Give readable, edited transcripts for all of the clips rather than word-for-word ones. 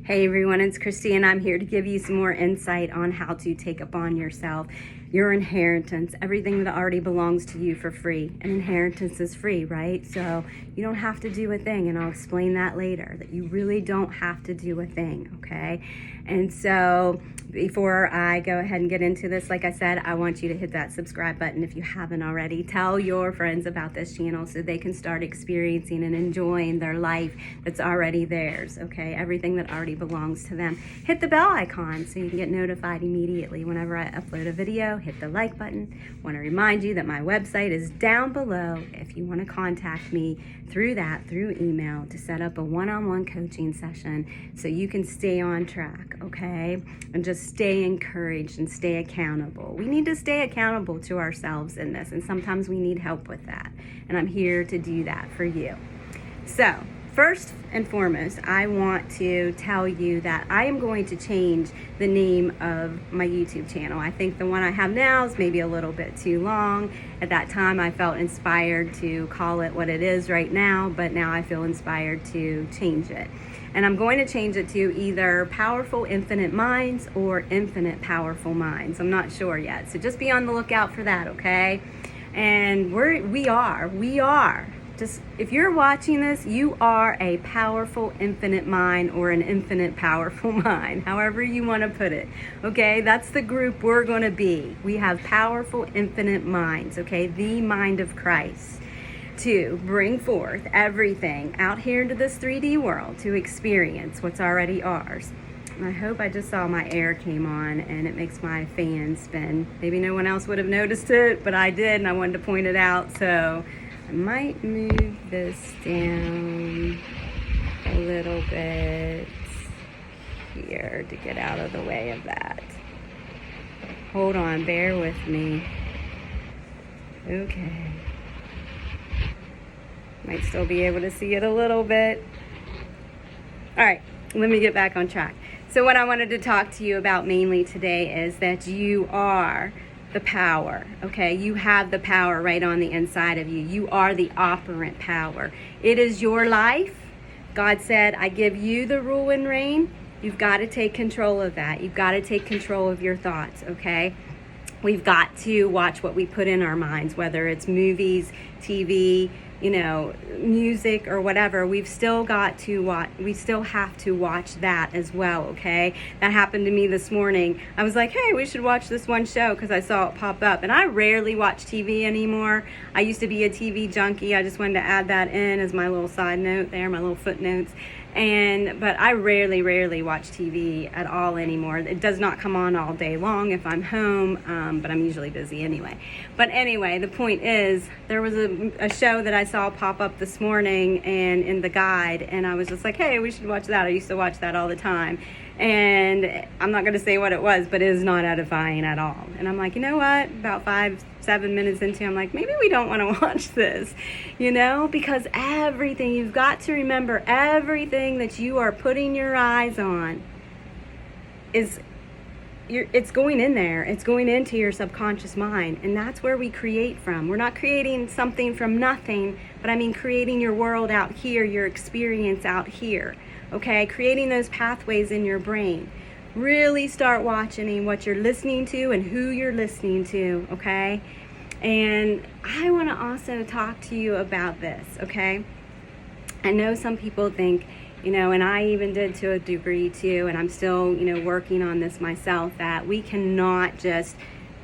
Hey everyone, it's Christy and I'm here to give you some more insight on how to take upon yourself your inheritance, everything that already belongs to you for free. An inheritance is free, right? So you don't have to do a thing, and I'll explain that later, that you really don't have to do a thing, okay? And so before I go ahead and get into this, like I said, I want you to hit that subscribe button if you haven't already. Tell your friends about this channel so they can start experiencing and enjoying their life that's already theirs, okay? Everything that already belongs to them. Hit the bell icon so you can get notified immediately whenever I upload a video. Hit the like button. I want to remind you that my website is down below if you want to contact me through email to set up a one-on-one coaching session so you can stay on track, okay? And just stay encouraged and stay accountable. We need to stay accountable to ourselves in this, and sometimes we need help with that. And I'm here to do that for you. So, first and foremost, I want to tell you that I am going to change the name of my YouTube channel. I think the one I have now is maybe a little bit too long. At that time, I felt inspired to call it what it is right now, but now I feel inspired to change it. And I'm going to change it to either Powerful Infinite Minds or Infinite Powerful Minds. I'm not sure yet, so just be on the lookout for that, okay? And we are. Just, if you're watching this, you are a powerful infinite mind or an infinite powerful mind, however you want to put it, okay? That's the group we're going to be. We have powerful infinite minds, okay? The mind of Christ, to bring forth everything out here into this 3D world to experience what's already ours. I hope I just saw my air came on and it makes my fan spin. Maybe no one else would have noticed it, but I did, and I wanted to point it out, so I might move this down a little bit here to get out of the way of that. Hold on, bear with me. Okay. Might still be able to see it a little bit. All right, let me get back on track. So what I wanted to talk to you about mainly today is that you are the power, okay? You have the power right on the inside of you. You are the operant power. It is your life. God said, I give you the rule and reign. You've got to take control of that. You've got to take control of your thoughts, okay? We've got to watch what we put in our minds, whether it's movies, TV, music or whatever. We've still got to watch. We still have to watch that as well, okay? That happened to me this morning. I was like, hey, we should watch this one show because I saw it pop up. And I rarely watch TV anymore. I used to be a TV junkie. I just wanted to add that in as my little side note there, my little footnotes. But I rarely watch TV at all anymore. It does not come on all day long if I'm home, but I'm usually busy anyway. But anyway, the point is, there was a show that I saw pop up this morning and in the guide, and I was just like, hey, we should watch that. I used to watch that all the time. And I'm not going to say what it was, but it is not edifying at all. And I'm like, you know what? About 5-7 minutes into, I'm like, maybe we don't want to watch this, because everything, you've got to remember, everything that you are putting your eyes on it's going in there. It's going into your subconscious mind, and that's where we create from. We're not creating something from nothing, but I mean creating your world out here, your experience out here, okay? Creating those pathways in your brain. Really start watching what you're listening to and who you're listening to, okay? And I want to also talk to you about this, okay? I know some people think, and I even did to a degree too, and I'm still, working on this myself, that we cannot just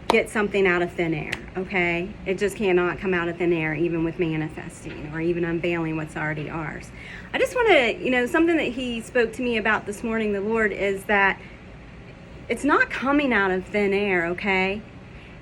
get something out of thin air, okay? It just cannot come out of thin air, even with manifesting or even unveiling what's already ours. I just want to, something that he spoke to me about this morning, the Lord, is that it's not coming out of thin air, okay?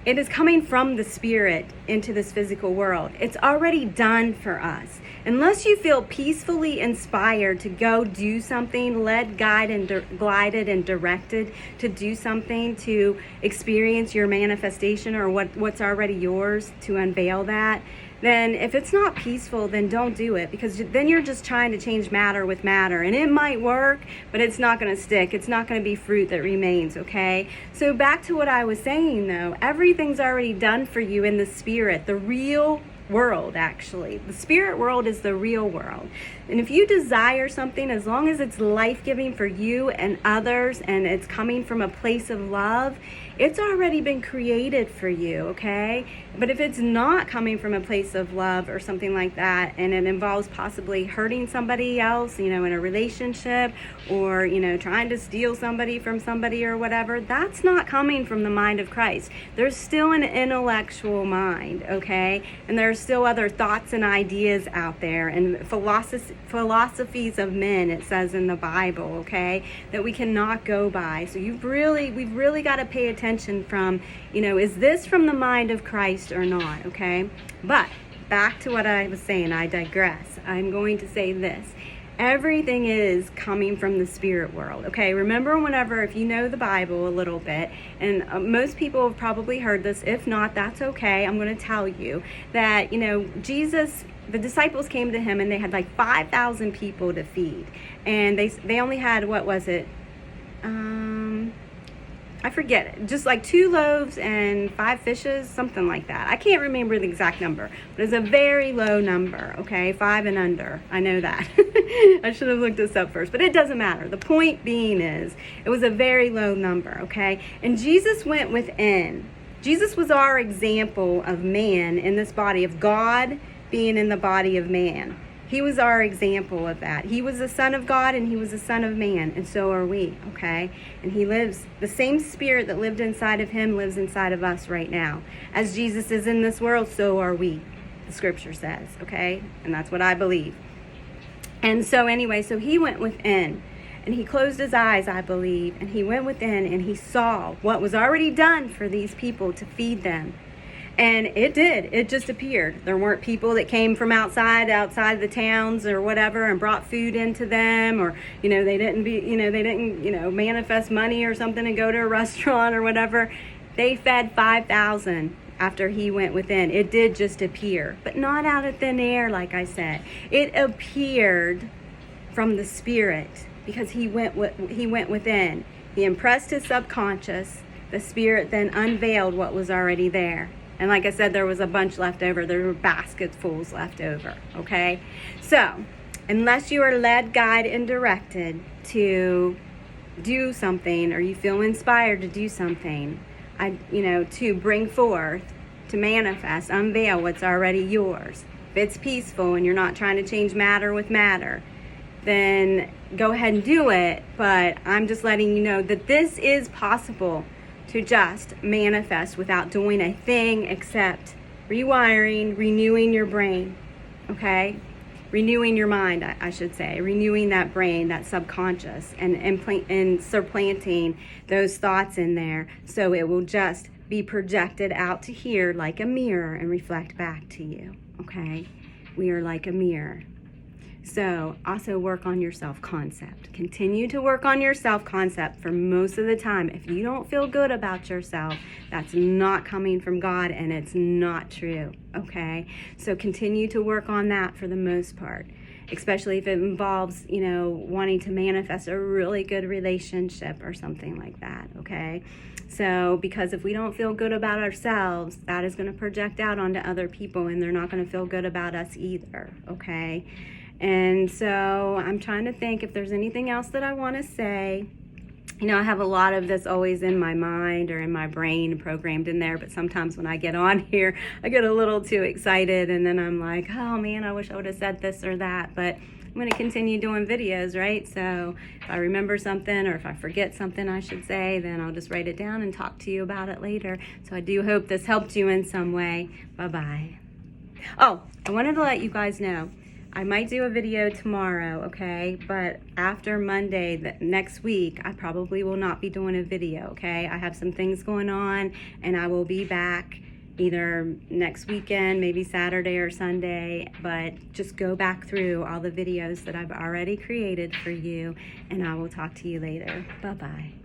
It is coming from the Spirit into this physical world. It's already done for us. Unless you feel peacefully inspired to go do something, led, guided, and directed to do something, to experience your manifestation or what's already yours, to unveil that, then if it's not peaceful, then don't do it, because then you're just trying to change matter with matter, and it might work, but it's not going to stick. It's not going to be fruit that remains, okay? So back to what I was saying, though, everything's already done for you in the spirit, the real world, actually. The spirit world is the real world. And if you desire something, as long as it's life-giving for you and others, and it's coming from a place of love, it's already been created for you, okay? But if it's not coming from a place of love or something like that, and it involves possibly hurting somebody else, in a relationship, or, trying to steal somebody from somebody or whatever, that's not coming from the mind of Christ. There's still an intellectual mind, okay? And there's still other thoughts and ideas out there, and philosophies of men, it says in the Bible, okay, that we cannot go by. So we've really got to pay attention from, is this from the mind of Christ or not, okay? But back to what I was saying, I digress. I'm going to say this. Everything is coming from the spirit world, okay? Remember, if you know the Bible a little bit, and most people have probably heard this. If not, that's okay. I'm going to tell you that, Jesus, the disciples came to him and they had like 5,000 people to feed. And they only had, what was it? I forget it, just like 2 loaves and 5 fishes, something like that. I can't remember the exact number, but it's a very low number, okay? 5 and under, I know that. I should have looked this up first, but it doesn't matter. The point being is, it was a very low number, okay? And Jesus went within. Jesus was our example of man in this body, of God being in the body of man. He was our example of that. He was the Son of God and he was the Son of man, and so are we, okay? And he lives, the same spirit that lived inside of him lives inside of us right now. As Jesus is in this world, so are we, the scripture says, okay? And that's what I believe. And so anyway, so he went within, and he closed his eyes, I believe, and he went within and he saw what was already done for these people to feed them. And it just appeared. There weren't people that came from outside the towns or whatever and brought food into them, or, they didn't manifest money or something and go to a restaurant or whatever. They fed 5,000 after he went within. It did just appear, but not out of thin air, like I said. It appeared from the Spirit because he went within. He impressed his subconscious. The Spirit then unveiled what was already there. And like I said, there was a bunch left over. There were basketfuls left over, okay? So, unless you are led, guided, and directed to do something, or you feel inspired to do something, to bring forth, to manifest, unveil what's already yours. If it's peaceful and you're not trying to change matter with matter, then go ahead and do it. But I'm just letting you know that this is possible, to just manifest without doing a thing except rewiring, renewing your brain, okay? Renewing your mind, I should say. Renewing that brain, that subconscious, and supplanting those thoughts in there, so it will just be projected out to here like a mirror and reflect back to you, okay? We are like a mirror. So also work on your self-concept. Continue to work on your self-concept for most of the time. If you don't feel good about yourself, that's not coming from God and it's not true, okay? So continue to work on that for the most part, especially if it involves, wanting to manifest a really good relationship or something like that, okay? So because if we don't feel good about ourselves, that is going to project out onto other people, and they're not going to feel good about us either, okay? And so I'm trying to think if there's anything else that I want to say. I have a lot of this always in my mind or in my brain programmed in there, but sometimes when I get on here, I get a little too excited, and then I'm like, oh man, I wish I would have said this or that. But I'm going to continue doing videos, right? So if I remember something, or if I forget something I should say, then I'll just write it down and talk to you about it later. So I do hope this helped you in some way. Bye-bye. Oh, I wanted to let you guys know, I might do a video tomorrow, okay? But after Monday, next week, I probably will not be doing a video, okay? I have some things going on, and I will be back either next weekend, maybe Saturday or Sunday. But just go back through all the videos that I've already created for you, and I will talk to you later. Bye-bye.